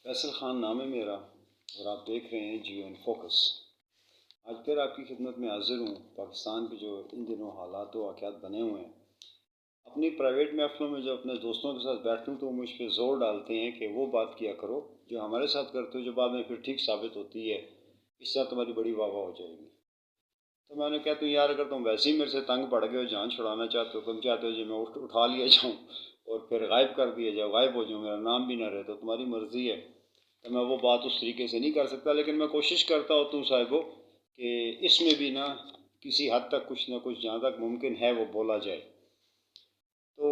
فیصل خان نام ہے میرا اور آپ دیکھ رہے ہیں جیو ان فوکس۔ آج پھر آپ کی خدمت میں حاضر ہوں۔ پاکستان کے جو ان دنوں حالات و واقعات بنے ہوئے ہیں، اپنی پرائیویٹ محفلوں میں جب اپنے دوستوں کے ساتھ بیٹھوں تو مجھ پہ زور ڈالتے ہیں کہ وہ بات کیا کرو جو ہمارے ساتھ کرتے ہو، جو بعد میں پھر ٹھیک ثابت ہوتی ہے، اس طرح تمہاری بڑی واہ واہ ہو جائے گی۔ تو میں نے کہا تو یار، اگر تم ویسے ہی میرے سے تنگ پڑ گئے ہو، جان چھڑانا چاہتے ہو، تم چاہتے ہو جو میں اٹھا لیا جاؤں اور پھر غائب کر دیا جاؤ، غائب ہو جاؤں، میرا نام بھی نہ رہے، تو تمہاری مرضی ہے۔ تو میں وہ بات اس طریقے سے نہیں کر سکتا، لیکن میں کوشش کرتا ہوتا ہوں صاحبو کہ اس میں بھی نا کسی حد تک کچھ نہ کچھ جہاں تک ممکن ہے وہ بولا جائے۔ تو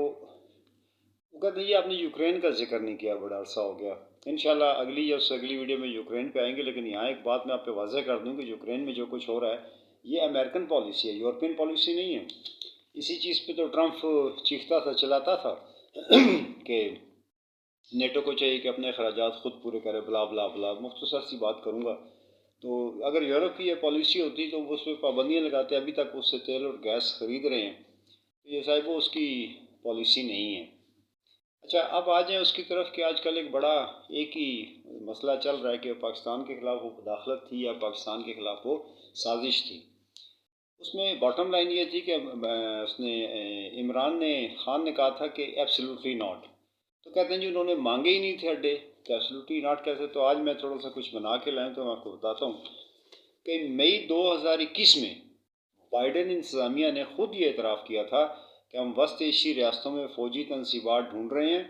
وہ کہتے ہیں یہ آپ نے یوکرین کا ذکر نہیں کیا، بڑا عرصہ ہو گیا۔ انشاءاللہ اگلی یا اس سے اگلی ویڈیو میں یوکرین پہ آئیں گے، لیکن یہاں ایک بات میں آپ پہ واضح کر دوں کہ یوکرین میں جو کچھ ہو رہا ہے یہ امریکن پالیسی ہے، یورپین پالیسی نہیں ہے۔ اسی چیز پہ تو ٹرمپ چیختا تھا، چلاتا تھا کہ نیٹو کو چاہیے کہ اپنے اخراجات خود پورے کرے، بلا بلا بلا۔ مختصر سی بات کروں گا تو اگر یورپ کی یہ پالیسی ہوتی تو وہ اس پہ پابندیاں لگاتے، ابھی تک اس سے تیل اور گیس خرید رہے ہیں۔ تو یہ صاحب وہ اس کی پالیسی نہیں ہے۔ اچھا، اب آ جائیں اس کی طرف کہ آج کل ایک ہی مسئلہ چل رہا ہے کہ پاکستان کے خلاف وہ مداخلت تھی یا پاکستان کے خلاف وہ سازش تھی۔ اس میں باٹم لائن یہ تھی کہ عمران خان نے کہا تھا کہ ایبسلیوٹلی ناٹ۔ تو کہتے ہیں جی انہوں نے مانگے ہی نہیں تھے اڈے، تو ایبسلیوٹلی ناٹ کیسے؟ تو آج میں تھوڑا سا کچھ بنا کے لائیں تو میں آپ کو بتاتا ہوں کہ مئی 2021 میں بائیڈن انتظامیہ نے خود یہ اعتراف کیا تھا کہ ہم وسط ایشی ریاستوں میں فوجی تنصیبات ڈھونڈ رہے ہیں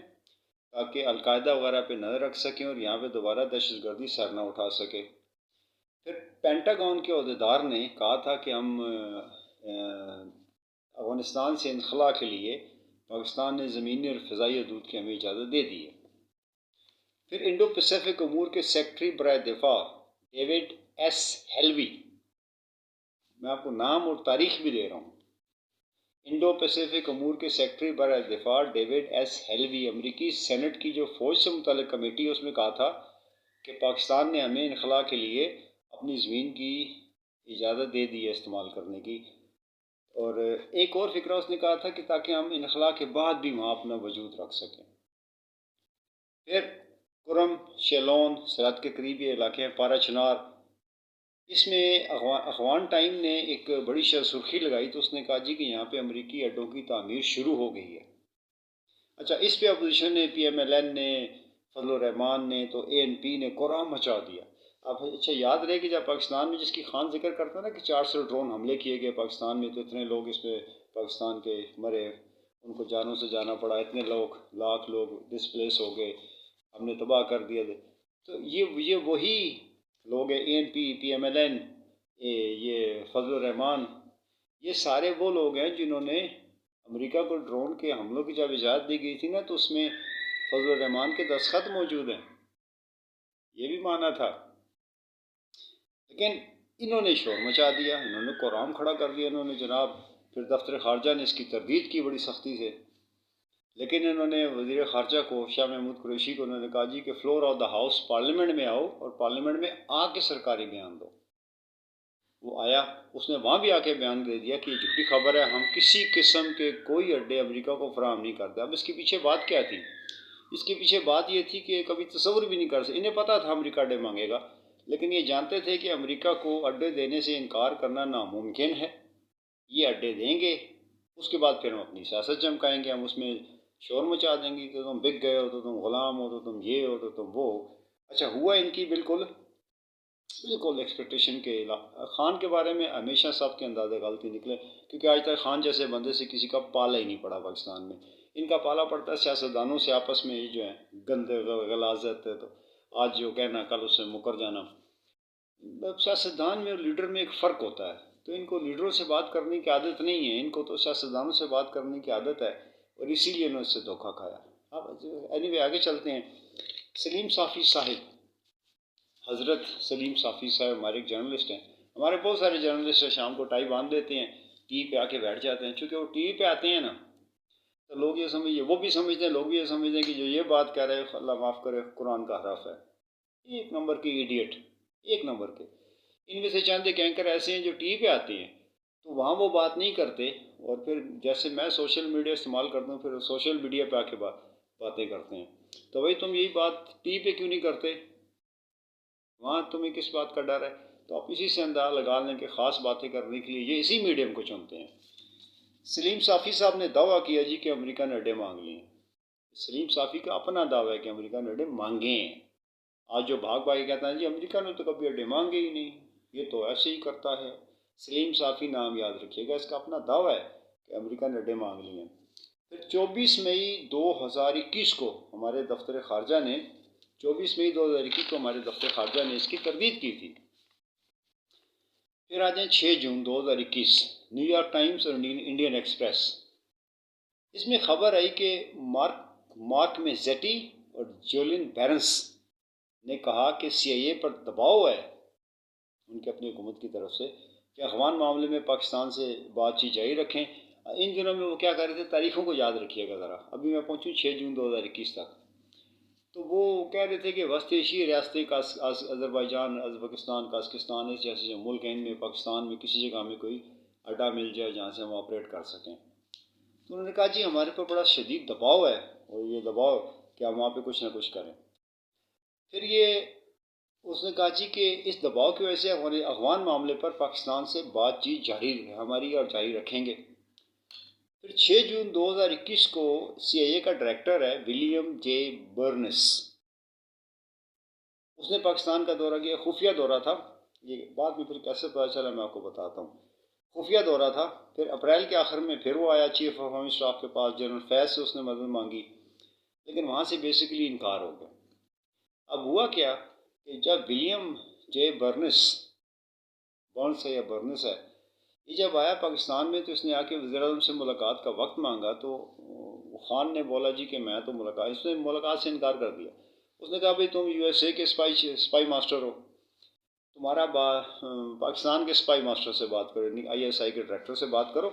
تاکہ القاعدہ وغیرہ پہ نظر رکھ سکیں اور یہاں پہ دوبارہ دہشت گردی سر نہ اٹھا سکے۔ پھر پینٹاگون کے عہدیدار نے کہا تھا کہ ہم افغانستان سے انخلاء کے لیے پاکستان نے زمینی اور فضائی حدود کی ہمیں اجازت دے دی ہے۔ پھر انڈو پیسیفک امور کے سیکرٹری برائے دفاع ڈیوڈ ایس ہیلوی، میں آپ کو نام اور تاریخ بھی دے رہا ہوں، انڈو پیسیفک امور کے سیکرٹری برائے دفاع ڈیوڈ ایس ہیلوی امریکی سینٹ کی جو فوج سے متعلق کمیٹی ہے اس میں کہا تھا کہ پاکستان نے ہمیں انخلاء کے لیے اپنی زمین کی اجازت دے دی ہے استعمال کرنے کی، اور ایک اور فکرہ اس نے کہا تھا کہ تاکہ ہم انخلاء کے بعد بھی وہاں اپنا وجود رکھ سکیں۔ پھر کرم شیلون سرحد کے قریب یہ علاقے ہیں، پارا چنار، اس میں اخوان ٹائم نے ایک بڑی سرخی لگائی تو اس نے کہا جی کہ یہاں پہ امریکی اڈوں کی تعمیر شروع ہو گئی ہے۔ اچھا، اس پہ اپوزیشن نے، پی ایم ایل این نے، فضل الرحمان نے، تو اے این پی نے کوڑا مچا دیا۔ اب اچھا یاد رہے کہ جب پاکستان میں جس کی خان ذکر کرتا نا کہ 400 ڈرون حملے کیے گئے پاکستان میں، تو اتنے لوگ اس پہ پاکستان کے مرے، ان کو جانوں سے جانا پڑا، اتنے لاکھ لوگ ڈسپلیس ہو گئے، ہم نے تباہ کر دیا تھے۔ تو یہ وہی لوگ ہیں، A N P, P M L N, یہ فضل الرحمان، یہ سارے وہ لوگ ہیں جنہوں نے امریکہ کو ڈرون کے حملوں کی جب اجازت دی گئی تھی نا تو اس میں فضل الرحمان کے دستخط موجود ہیں، یہ بھی مانا تھا۔ لیکن انہوں نے شور مچا دیا، انہوں نے قرآن کھڑا کر دیا، انہوں نے جناب پھر دفتر خارجہ نے اس کی تردید کی بڑی سختی سے، لیکن انہوں نے وزیر خارجہ کو، شاہ محمود قریشی کو، انہوں نے کہا جی کہ floor of the house parliament میں آؤ اور پارلیمنٹ میں آ کے سرکاری بیان دو۔ وہ آیا، اس نے وہاں بھی آ کے بیان دے دیا کہ یہ جھوٹی خبر ہے، ہم کسی قسم کے کوئی اڈے امریکہ کو فراہم نہیں کرتے۔ اب اس کے پیچھے بات کیا تھی؟ اس کے پیچھے بات یہ تھی کہ کبھی تصور بھی نہیں کر سکتے، انہیں پتہ تھا امریکہ اڈے مانگے گا، لیکن یہ جانتے تھے کہ امریکہ کو اڈے دینے سے انکار کرنا ناممکن ہے۔ یہ اڈے دیں گے، اس کے بعد پھر ہم اپنی سیاست چمکائیں گے، ہم اس میں شور مچا دیں گے کہ تم بک گئے ہو، تو تم غلام ہو، تو تم یہ ہو، تو تم وہ ہو۔ اچھا، ہوا ان کی بالکل ایکسپیکٹیشن کے خان کے بارے میں ہمیشہ سب کے اندازے غلطی نکلے، کیونکہ آج تک خان جیسے بندے سے کسی کا پالا ہی نہیں پڑا پاکستان میں۔ ان کا پالا پڑتا ہے سیاستدانوں سے آپس میں، یہ جو ہیں گندے غلاظت ہے، تو آج جو کہنا کل اس سے مکر جانا۔ سیاستدان میں اور لیڈر میں ایک فرق ہوتا ہے، تو ان کو لیڈروں سے بات کرنے کی عادت نہیں ہے، ان کو تو سیاستدانوں سے بات کرنے کی عادت ہے، اور اسی لیے انہوں نے اس سے دھوکہ کھایا۔ اب اینی آگے چلتے ہیں۔ سلیم صافی صاحب، حضرت سلیم صافی صاحب ہمارے ایک جرنلسٹ ہیں، ہمارے بہت سارے جرنلسٹ ہیں، شام کو ٹائی باندھ لیتے ہیں، ٹی وی پہ آ کے بیٹھ جاتے ہیں، چونکہ وہ ٹی وی پہ آتے ہیں نا تو لوگ یہ سمجھتے، وہ بھی سمجھتے ہیں، لوگ بھی یہ سمجھتے ہیں کہ جو یہ بات کہہ رہے ہیں اللہ معاف کرے قرآن کا حرف ہے۔ ایک نمبر کی ایڈیٹ، ایک نمبر کے۔ ان میں سے چند ایک اینکر ایسے ہیں جو ٹی وی پہ آتے ہیں تو وہاں وہ بات نہیں کرتے، اور پھر جیسے میں سوشل میڈیا استعمال کرتا ہوں، پھر سوشل میڈیا پہ آ کے باتیں کرتے ہیں. تو بھائی تم یہی بات ٹی پہ کیوں نہیں کرتے؟ وہاں تمہیں کس بات کا ڈر ہے؟ تو آپ اسی سے اندازہ لگا لیں کہ خاص باتیں کرنے کے لیے یہ اسی میڈیم کو چنتے ہیں. سلیم صافی صاحب نے دعویٰ کیا جی کہ امریکہ نے اڈے مانگ لیے ہیں. سلیم صافی کا اپنا دعویٰ ہے کہ امریکہ نے اڈے مانگے ہیں. آج جو بھاگ بھاگ کہتا ہے جی امریکہ نے تو کبھی اڈے مانگے ہی نہیں، یہ تو ایسے ہی کرتا ہے. سلیم صافی نام یاد رکھیے گا، اس کا اپنا دعویٰ ہے کہ امریکہ نے اڈے مانگ لیے ہیں. پھر 24 مئی 2021 کو ہمارے دفتر خارجہ نے 24 مئی 2021 کو ہمارے دفتر خارجہ نے اس کی تردید کی تھی. پھر آ جائیں 6 جون 2021 نیو یارک ٹائمز اور انڈین ایکسپریس. اس میں خبر آئی کہ مارک میزیٹی اور جولین بیرنس نے کہا کہ CIA پر دباؤ ہے ان کے اپنی حکومت کی طرف سے کہ افغان معاملے میں پاکستان سے بات چیت جاری رکھیں. ان دنوں میں وہ کیا کر رہے تھے، تاریخوں کو یاد رکھیے گا ذرا، ابھی میں پہنچوں 6 جون 2021 تک. تو وہ کہہ رہے تھے کہ وسط ایشی ریاستیں آذربائیجان، ازبکستان، قازقستان، اس جیسے جو ملک ہیں ان میں پاکستان میں کسی جگہ میں کوئی اڈا مل جائے جہاں سے ہم آپریٹ کر سکیں. تو انہوں نے کہا جی ہمارے پر بڑا شدید دباؤ ہے اور یہ دباؤ کہ ہم وہاں پہ کچھ نہ کچھ کریں. پھر اس نے کہا جی کہ اس دباؤ کی وجہ سے افغان معاملے پر پاکستان سے بات چیت جاری ہماری اور جاری رکھیں گے. پھر 6 جون 2021 کو CIA کا ڈائریکٹر ہے ولیم جے برنس، اس نے پاکستان کا دورہ کیا. خفیہ دورہ تھا یہ، بعد میں پھر کیسے پتہ چلا میں آپ کو بتاتا ہوں. خفیہ دورہ تھا. پھر اپریل کے آخر میں پھر وہ آیا چیف آف آرمی اسٹاف کے پاس، جنرل فیض سے اس نے مدد مانگی، لیکن وہاں سے بیسیکلی انکار ہو گیا. اب ہوا کیا کہ جب ولیم جے برنس ہے یہ جب آیا پاکستان میں تو اس نے آ کے وزیر اعظم سے ملاقات کا وقت مانگا، تو خان نے بولا جی کہ میں تو اس نے ملاقات سے انکار کر دیا. اس نے کہا بھائی تم USA کے اسپائی ماسٹر ہو، تمہارا پاکستان کے اسپائی ماسٹر سے بات کرو، ISI کے ڈائریکٹر سے بات کرو.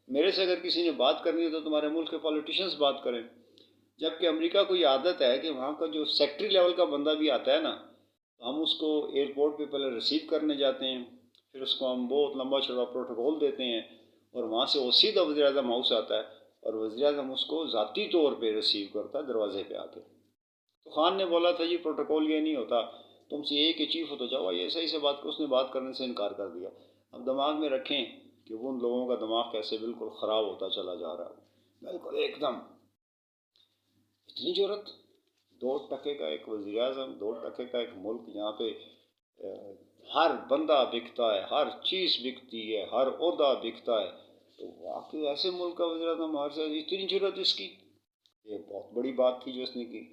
میرے سے اگر کسی نے بات کرنی ہے تو تمہارے ملک کے پولیٹیشنز بات کریں. جبکہ امریکہ کو یہ عادت ہے کہ وہاں کا جو سیکٹری لیول کا بندہ بھی آتا ہے نا، تو ہم اس کو ایئرپورٹ پہ پہلے ریسیو کرنے جاتے ہیں، پھر اس کو ہم بہت لمبا چوڑا پروٹوکول دیتے ہیں، اور وہاں سے وہ سیدھا وزیر اعظم ہاؤس آتا ہے اور وزیر اعظم اس کو ذاتی طور پہ ریسیو کرتا ہے دروازے پہ آ کے. تو خان نے بولا تھا جی پروٹوکول یہ نہیں ہوتا، تم CIA کے چیف ہو تو جاؤ ISI سے بات کرو. اس نے بات کرنے سے انکار کر دیا. اب دماغ میں رکھیں کہ وہ ان لوگوں کا دماغ کیسے بالکل خراب ہوتا چلا جا رہا ہے، بالکل ایک دم. اتنی جرت، 2 ٹکے کا ایک وزیر اعظم، 2 ٹکے کا ایک ملک جہاں پہ ہر بندہ بکتا ہے، ہر چیز بکتی ہے، ہر عہدہ بکتا ہے، تو واقعی ایسے ملک کا وزیر اعظم ہمارے ساتھ اتنی جرت اس کی، یہ بہت بڑی بات تھی جو اس نے کی.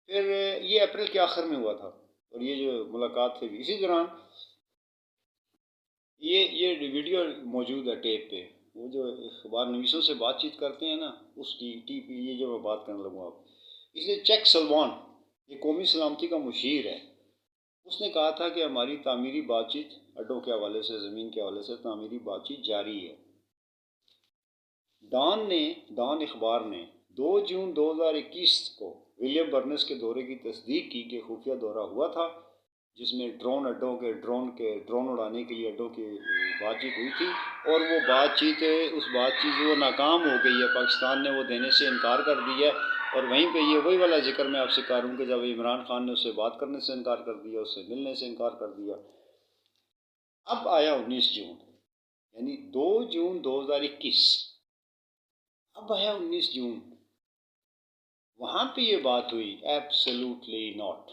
پھر یہ اپریل کے آخر میں ہوا تھا اور یہ جو ملاقات تھی اسی دوران یہ ویڈیو موجود ہے ٹیپ پہ، وہ جو اخبار نویسوں سے بات چیت کرتے ہیں نا اس کی ٹی پی، یہ جو میں بات کرنے لگوں آپ. اس لیے چیک سلوان، یہ قومی سلامتی کا مشیر ہے، اس نے کہا تھا کہ ہماری تعمیری بات چیت اڈوں کے حوالے سے، زمین کے حوالے سے تعمیری بات چیت جاری ہے. ڈان اخبار نے 2 جون 2021 کو ولیم برنس کے دورے کی تصدیق کی کہ خفیہ دورہ ہوا تھا جس میں ڈرون اڑانے کے لیے اڈوں کی بات چیت ہوئی تھی، اور وہ بات چیت وہ ناکام ہو گئی ہے. پاکستان نے وہ دینے سے انکار کر دیا ہے. اور وہیں پہ یہ وہی والا ذکر میں آپ سے کروں کہ جب عمران خان نے اسے بات کرنے سے انکار کر دیا، اسے ملنے سے انکار کر دیا. اب آیا 19 جون، یعنی 2 جون 2021، اب آیا 19 جون، وہاں پہ یہ بات ہوئی ایبسلیوٹلی ناٹ.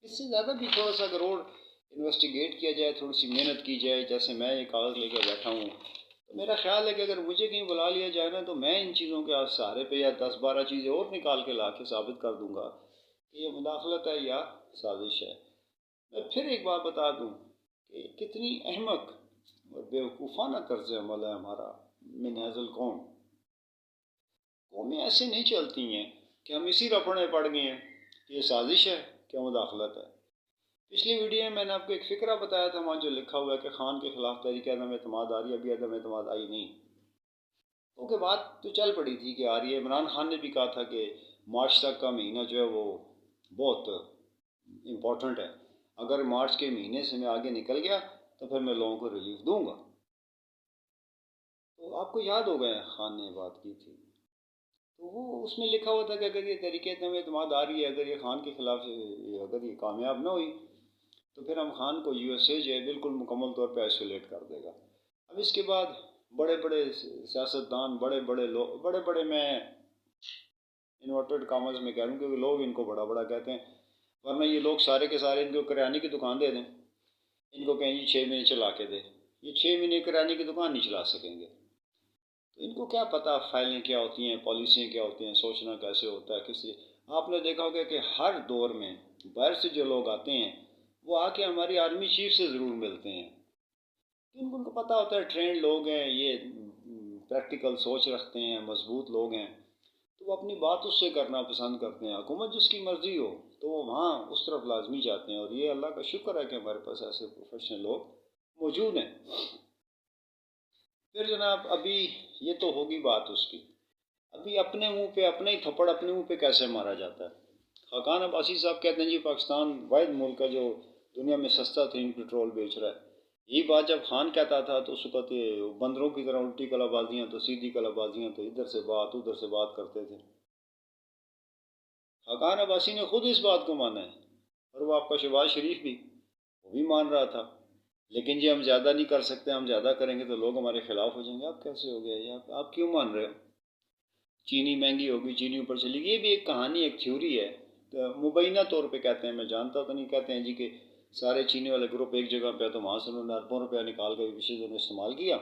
اس سے زیادہ بھی تھوڑا سا اگر اور انویسٹیگیٹ کیا جائے، تھوڑی سی محنت کی جائے، جیسے میں یہ کاغذ لے کے بیٹھا ہوں، تو میرا خیال ہے کہ اگر مجھے کہیں بلا لیا جائے نا تو میں ان چیزوں کے سہارے پہ یا 10-12 چیزیں اور نکال کے لا کے ثابت کر دوں گا کہ یہ مداخلت ہے یا سازش ہے. میں پھر ایک بات بتا دوں کہ کتنی احمق اور بیوقوفانہ طرز عمل ہے ہمارا من حیث القوم. قومیں ایسے نہیں چلتی ہیں کہ ہم اسی رپڑے پڑ گئے ہیں کہ یہ سازش ہے، کیا مداخلت ہے. پچھلی ویڈیو میں نے آپ کو ایک فقرہ بتایا تھا، وہاں جو لکھا ہوا ہے کہ خان کے خلاف تحریک عدم اعتماد آ رہی ہے، ابھی عدم اعتماد آئی نہیں. کیونکہ بات تو چل پڑی تھی کہ آ رہی ہے. عمران خان نے بھی کہا تھا کہ مارچ تک کا مہینہ جو ہے وہ بہت امپورٹنٹ ہے، اگر مارچ کے مہینے سے میں آگے نکل گیا تو پھر میں لوگوں کو ریلیف دوں گا. تو آپ کو یاد ہو گیا خان نے بات کی تھی. تو وہ اس میں لکھا ہوا تھا کہ اگر یہ طریقہ عدم اعتماد آ رہی ہے، اگر یہ خان کے خلاف اگر یہ کامیاب نہ ہوئی تو پھر ہم خان کو یو ایس اے جو ہے بالکل مکمل طور پہ آئسولیٹ کر دے گا۔ اب اس کے بعد بڑے بڑے سیاستدان، بڑے بڑے لوگ، بڑے بڑے، میں انورٹڈ کامرز میں کہہ رہا ہوں کہ لوگ ان کو بڑا بڑا کہتے ہیں، ورنہ یہ لوگ سارے کے سارے ان کو کریانے کی دکان دے دیں، ان کو کہیں 6 مہینے چلا کے دے، یہ 6 مہینے کریانے کی دکان نہیں چلا سکیں گے۔ تو ان کو کیا پتہ فائلیں کیا ہوتی ہیں، پالیسیاں کیا ہوتی ہیں، سوچنا کیسے ہوتا ہے کسی۔ آپ نے دیکھا ہوگا کہ ہر دور میں باہر سے جو لوگ آتے ہیں وہ آ کے ہماری آرمی چیف سے ضرور ملتے ہیں، کیونکہ ان کو پتہ ہوتا ہے ٹرینڈ لوگ ہیں، یہ پریکٹیکل سوچ رکھتے ہیں، مضبوط لوگ ہیں، تو وہ اپنی بات اس سے کرنا پسند کرتے ہیں۔ حکومت جس کی مرضی ہو تو وہ وہاں اس طرف لازمی جاتے ہیں، اور یہ اللہ کا شکر ہے کہ ہمارے پاس ایسے پروفیشنل لوگ موجود ہیں۔ پھر جناب ابھی یہ تو ہوگی بات اس کی، ابھی اپنے منہ پہ اپنے ہی تھپڑ اپنے منہ پہ کیسے مارا جاتا ہے۔ خاقان عباسی صاحب کہتے ہیں جی پاکستان واحد ملک ہے جو دنیا میں سستا ترین پیٹرول بیچ رہا ہے۔ یہی بات جب خان کہتا تھا تو اس وقت یہ بندروں کی طرح الٹی کلا بازیاں تو سیدھی کلا بازیاں، تو ادھر سے بات ادھر سے بات کرتے تھے۔ خاقان عباسی نے خود اس بات کو مانا ہے، اور وہ آپ کا شہباز شریف بھی، وہ بھی مان رہا تھا، لیکن جی ہم زیادہ نہیں کر سکتے، ہم زیادہ کریں گے تو لوگ ہمارے خلاف ہو جائیں گے۔ آپ کیسے ہو گیا یہ، آپ کیوں مان رہے ہو؟ چینی مہنگی ہوگی، چینی اوپر چلے گی، یہ بھی ایک کہانی، ایک تھیوری ہے، تو مبینہ طور پہ کہتے ہیں، میں جانتا تو نہیں، کہتے ہیں جی کہ سارے چینی والے گروپ ایک جگہ پہ، تو وہاں سے انہوں نے اربوں روپیہ نکال کے پچھلے دنوں استعمال کیا۔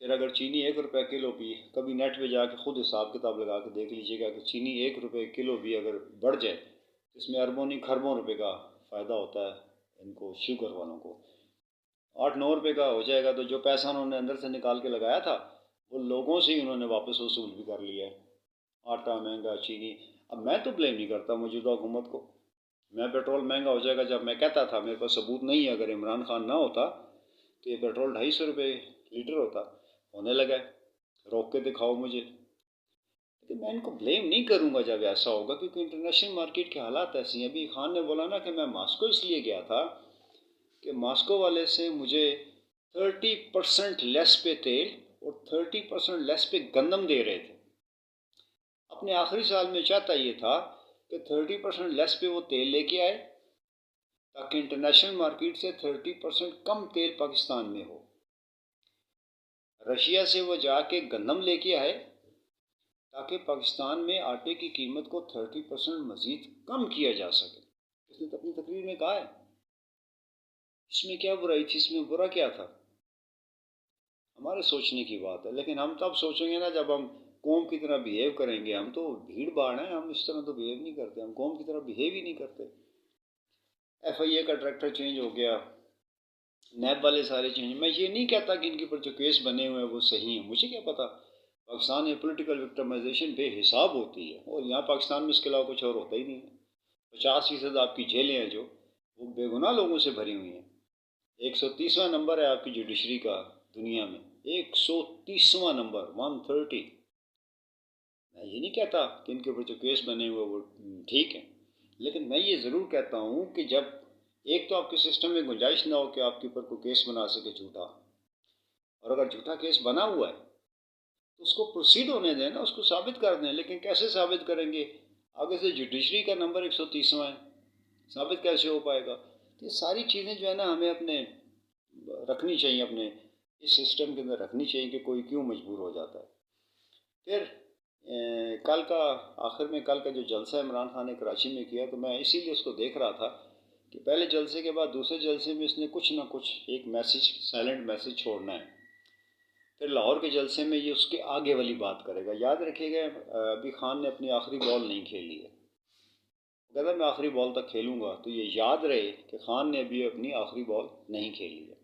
پھر اگر چینی 1 روپے کلو بھی، کبھی نیٹ پہ جا کے خود حساب کتاب لگا کے دیکھ لیجیے گا کہ چینی 1 روپے کلو بھی اگر بڑھ جائے تو اس میں اربوں نہیں کھربوں روپے کا فائدہ ہوتا ہے ان کو، شوگر والوں کو۔ 8-9 روپے کا ہو جائے گا تو جو پیسہ انہوں نے اندر سے نکال کے لگایا تھا وہ لوگوں سے ہی انہوں نے واپس وصول بھی کر لیا ہے۔ آٹا مہنگا، چینی، اب میں تو بلیم نہیں کرتا موجودہ حکومت کو، میں پیٹرول مہنگا ہو جائے گا جب میں کہتا تھا، میرے پاس ثبوت نہیں ہے، اگر عمران خان نہ ہوتا تو یہ پیٹرول 250 روپے لیٹر ہوتا، ہونے لگا ہے، روک کے دکھاؤ مجھے۔ لیکن میں ان کو بلیم نہیں کروں گا جب ایسا ہوگا، کیونکہ انٹرنیشنل مارکیٹ کے حالات ایسی ہیں۔ ابھی خان نے بولا نا کہ میں ماسکو اس لیے گیا تھا کہ ماسکو والے سے مجھے 30% لیس پہ تیل اور 30% لیس پہ گندم دے رہے تھے۔ اپنے آخری سال میں چاہتا یہ تھا کہ 30% لیس پہ وہ تیل لے کے آئے تاکہ انٹرنیشنل مارکیٹ سے 30% کم تیل پاکستان میں ہو۔ رشیا سے وہ جا کے گندم لے کے آئے تاکہ پاکستان میں آٹے کی قیمت کو 30% مزید کم کیا جا سکے۔ اس نے اپنی تقریر میں کہا ہے، اس میں کیا برائی تھی، اس میں برا کیا تھا؟ ہمارے سوچنے کی بات ہے، لیکن ہم تب سوچیں گے نا جب ہم قوم کی طرح بیہیو کریں گے۔ ہم تو بھیڑ باڑ ہیں، ہم اس طرح تو بیہیو نہیں کرتے، ہم قوم کی طرح بیہیو ہی نہیں کرتے۔ ایف آئی اے کا ڈائریکٹر چینج ہو گیا، نیب والے سارے چینج۔ میں یہ نہیں کہتا کہ ان کے اوپر جو کیس بنے ہوئے ہیں وہ صحیح ہیں، مجھے کیا پتا، پاکستان میں پولیٹیکل وکٹمائزیشن بے حساب ہوتی ہے، اور یہاں پاکستان میں اس کے علاوہ کچھ اور ہوتا ہی نہیں ہے۔ 50% آپ کی جیلیں ہیں جو وہ بے گناہ لوگوں سے بھری ہوئی ہیں۔ 130واں نمبر ہے آپ کی جوڈیشری کا دنیا میں، 130واں نمبر، 130۔ میں یہ نہیں کہتا کہ ان کے اوپر جو کیس بنے ہوئے وہ ٹھیک ہیں، لیکن میں یہ ضرور کہتا ہوں کہ جب ایک تو آپ کے سسٹم میں گنجائش نہ ہو کہ آپ کے اوپر کوئی کیس بنا سکے جھوٹا، اور اگر جھوٹا کیس بنا ہوا ہے تو اس کو پروسیڈ ہونے دیں نا، اس کو ثابت کر دیں، لیکن کیسے ثابت کریں گے؟ آگے سے جوڈیشری کا نمبر 130واں ہے، ثابت کیسے ہو پائے گا؟ تو یہ ساری چیزیں جو ہے نا ہمیں اپنے رکھنی چاہیے، اپنے اس سسٹم کے اندر رکھنی چاہیے کہ کوئی کیوں مجبور ہو جاتا ہے۔ پھر کل کا آخر میں کل کا جو جلسہ عمران خان نے کراچی میں کیا، تو میں اسی لیے اس کو دیکھ رہا تھا کہ پہلے جلسے کے بعد دوسرے جلسے میں اس نے کچھ نہ کچھ ایک میسیج، سائلنٹ میسیج چھوڑنا ہے۔ پھر لاہور کے جلسے میں یہ اس کے آگے والی بات کرے گا۔ یاد رکھیے گا ابھی خان نے اپنی آخری بال نہیں کھیلی ہے، اگر میں آخری بال تک کھیلوں گا تو یہ یاد رہے کہ خان نے ابھی اپنی آخری بال نہیں کھیلی ہے۔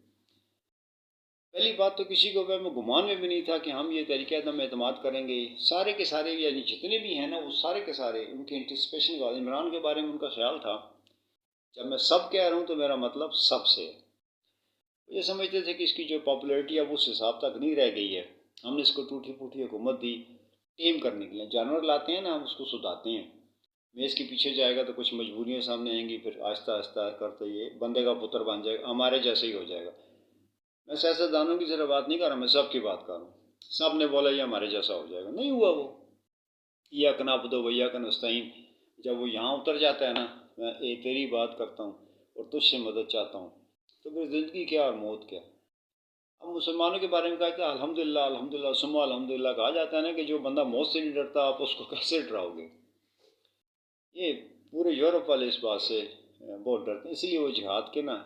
پہلی بات تو کسی کو میں گمان میں بھی نہیں تھا کہ ہم یہ طریقہ عدم اعتماد کریں گے، سارے کے سارے یعنی جتنے بھی ہیں نا وہ سارے کے سارے ان کی انٹیسپیشن کا، عمران کے بارے میں ان کا خیال تھا، جب میں سب کہہ رہا ہوں تو میرا مطلب سب سے ہے۔ یہ سمجھتے تھے کہ اس کی جو پاپولیرٹی ہے وہ اس حساب تک نہیں رہ گئی ہے، ہم نے اس کو ٹوٹی پھوٹی حکومت دی ٹیم کرنے کے لیے، جانور لاتے ہیں نا ہم اس کو سدھاتے ہیں، میز کے پیچھے جائے گا تو کچھ مجبوریاں سامنے آئیں گی، پھر آہستہ آہستہ کرتے یہ بندے کا پتر بن جائے گا، ہمارے جیسے ہی ہو جائے گا۔ میں سیاستدانوں کی ذرا بات نہیں کر رہا، میں سب کی بات کر رہا ہوں۔ سب نے بولا یہ ہمارے جیسا ہو جائے گا، نہیں ہوا وہ۔ یا کنابدو ویا کنستعین، جب وہ یہاں اتر جاتا ہے نا، میں تیری بات کرتا ہوں اور تجھ سے مدد چاہتا ہوں، تو پھر زندگی کیا اور موت کیا۔ اب مسلمانوں کے بارے میں کہا جاتا ہے الحمدللہ الحمدللہ ثم الحمدللہ، کہا جاتا ہے نا کہ جو بندہ موت سے نہیں ڈرتا آپ اس کو کیسے ڈراؤ گے۔ یہ پورے یورپ والے اس بات سے بہت ڈرتے ہیں، اس لیے وہ جہاد کے نا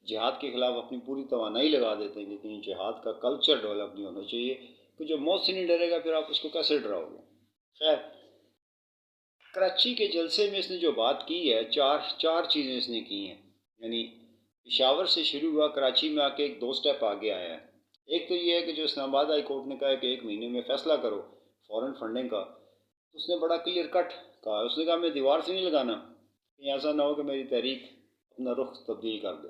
جہاد کے خلاف اپنی پوری توانائی لگا دیتے ہیں، لیکن جہاد کا کلچر ڈیولپ نہیں ہونا چاہیے، کہ جو موت سے نہیں ڈرے گا پھر آپ اس کو کیسے ڈراؤ گے۔ خیر، کراچی کے جلسے میں اس نے جو بات کی ہے، چار چیزیں اس نے کی ہیں، یعنی پشاور سے شروع ہوا، کراچی میں آ کے ایک 2 سٹیپ آگے آیا ہے۔ ایک تو یہ ہے کہ جو اسلام آباد ہائی کورٹ نے کہا ہے کہ 1 مہینے میں فیصلہ کرو فورن فنڈنگ کا، اس نے بڑا کلیئر کٹ کہا، اس نے کہا میں دیوار سے نہیں لگانا، کہیں ایسا نہ ہو کہ میری تحریک اپنا رخ تبدیل کر دے۔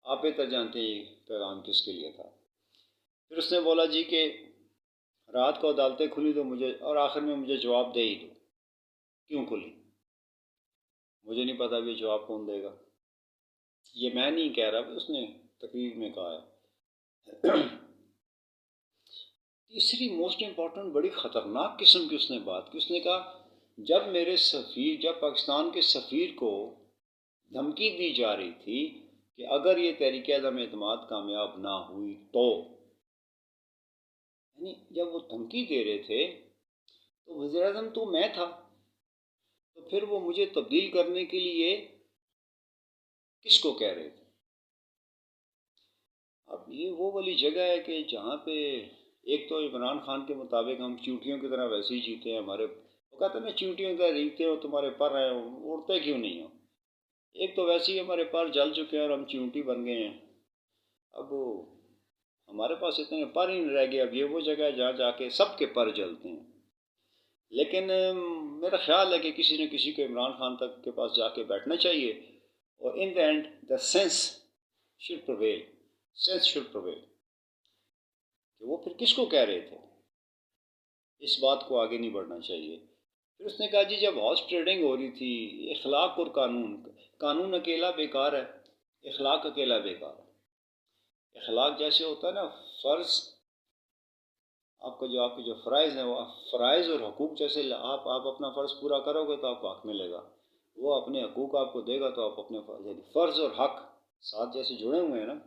آپ بہتر جانتے ہیں یہ پیغام کس کے لیے تھا۔ پھر اس نے بولا جی کہ رات کو عدالتیں کھلی تو مجھے، اور آخر میں مجھے جواب دے ہی دو کیوں کھلی، مجھے نہیں پتا بھی جواب کون دے گا، یہ میں نہیں کہہ رہا، اس نے تقریر میں کہا ہے۔ تیسری موسٹ امپورٹنٹ بڑی خطرناک قسم کی اس نے بات کی، اس نے کہا جب پاکستان کے سفیر کو دھمکی دی جا رہی تھی کہ اگر یہ تحریک عدم اعتماد کامیاب نہ ہوئی تو، یعنی جب وہ دھمکی دے رہے تھے تو وزیر اعظم تو میں تھا، تو پھر وہ مجھے تبدیل کرنے کے لیے کس کو کہہ رہے تھے۔ اب یہ وہ والی جگہ ہے کہ جہاں پہ ایک تو عمران خان کے مطابق ہم چیونٹیوں کی طرح ویسے ہی جیتے ہیں، ہمارے وہ کہتے ہیں نا چیونٹیوں کی طرح ریگتے ہو تمہارے پر ہیں اڑتے کیوں نہیں ہو، ایک تو ویسے ہی ہمارے پر جل چکے ہیں اور ہم چیونٹی بن گئے ہیں، اب ہمارے پاس اتنے پر ہی نہیں رہ گئے۔ اب یہ وہ جگہ ہے جہاں جا کے سب کے پر جلتے ہیں، لیکن میرا خیال ہے کہ کسی نہ کسی کو عمران خان تک کے پاس جا کے بیٹھنا چاہیے، اور in the end the sense should prevail, sense should prevail, کہ وہ پھر کس کو کہہ رہے تھے، اس بات کو آگے نہیں بڑھنا چاہیے۔ پھر اس نے کہا جی جب ہارس ٹریڈنگ ہو رہی تھی، اخلاق اور قانون اکیلا بیکار ہے، اخلاق اکیلا بیکار ہے۔ اخلاق جیسے ہوتا ہے نا فرض، آپ کے جو فرائض ہیں وہ فرائض اور حقوق جیسے آپ اپنا فرض پورا کرو گے تو آپ کو حق ملے گا، وہ اپنے حقوق آپ کو دے گا تو آپ اپنے فرض اور حق ساتھ جیسے جڑے ہوئے ہیں نا،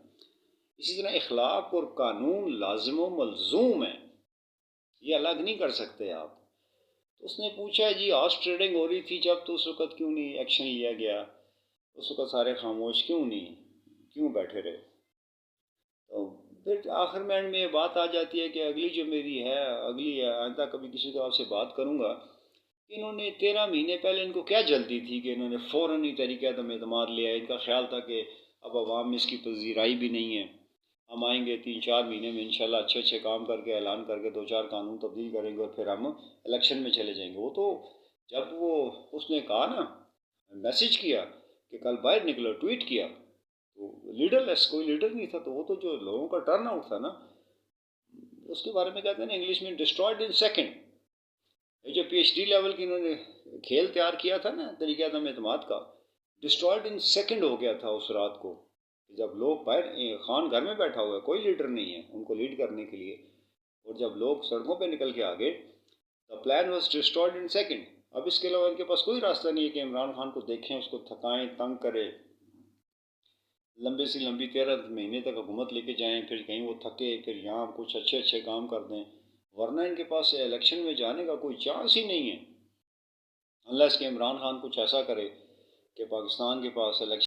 اسی طرح اخلاق اور قانون لازم و ملزوم ہیں، یہ الگ نہیں کر سکتے آپ۔ تو اس نے پوچھا جی ہارس ٹریڈنگ ہو رہی تھی جب، تو اس وقت کیوں نہیں ایکشن لیا گیا، اس وقت سارے خاموش کیوں بیٹھے رہے۔ تو پھر آخر میں اینڈ میں یہ بات آ جاتی ہے کہ اگلی جو میری ہے، آئندہ کبھی کسی کو آپ سے بات کروں گا کہ انہوں نے 13 مہینے پہلے ان کو کیا جلدی تھی کہ انہوں نے فوراً ہی طریقہ عدم اعتماد لیا، ان کا خیال تھا کہ اب عوام میں اس کی پذیرائی بھی نہیں ہے، ہم آئیں گے 3-4 مہینے میں انشاءاللہ اچھے کام کر کے اعلان کر کے 2-4 قانون تبدیل کریں گے اور پھر ہم الیکشن میں چلے جائیں گے۔ وہ تو جب اس نے کہا نا، میسج کیا کہ کل باہر نکلو، ٹویٹ کیا، تو لیڈر لیس، کوئی لیڈر نہیں تھا، تو وہ تو جو لوگوں کا ٹرن آؤٹ تھا نا، اس کے بارے میں کہتے ہیں نا انگلش میں ڈسٹرائڈ ان سیکنڈ۔ یہ جو پی ایچ ڈی لیول کی انہوں نے کھیل تیار کیا تھا نا طریقہ عدم اعتماد کا، ڈسٹرائڈ ان سیکنڈ ہو گیا تھا اس رات کو، جب لوگ باہر، خان گھر میں بیٹھا ہوا ہے، کوئی لیڈر نہیں ہے ان کو لیڈ کرنے کے لیے، اور جب لوگ سڑکوں پہ نکل کے آگے، the plan was destroyed in second۔ اب اس کے علاوہ ان کے پاس کوئی راستہ نہیں ہے کہ عمران خان کو دیکھیں، اس کو تھکائیں، تنگ کرے، لمبی سی لمبی 13 مہینے تک حکومت لے کے جائیں، پھر کہیں وہ تھکے، پھر یہاں کچھ اچھے کام کر دیں، ورنہ ان کے پاس الیکشن میں جانے کا کوئی چانس ہی نہیں ہے، انلیس کہ عمران خان کچھ ایسا کرے کہ پاکستان کے پاس الیکشن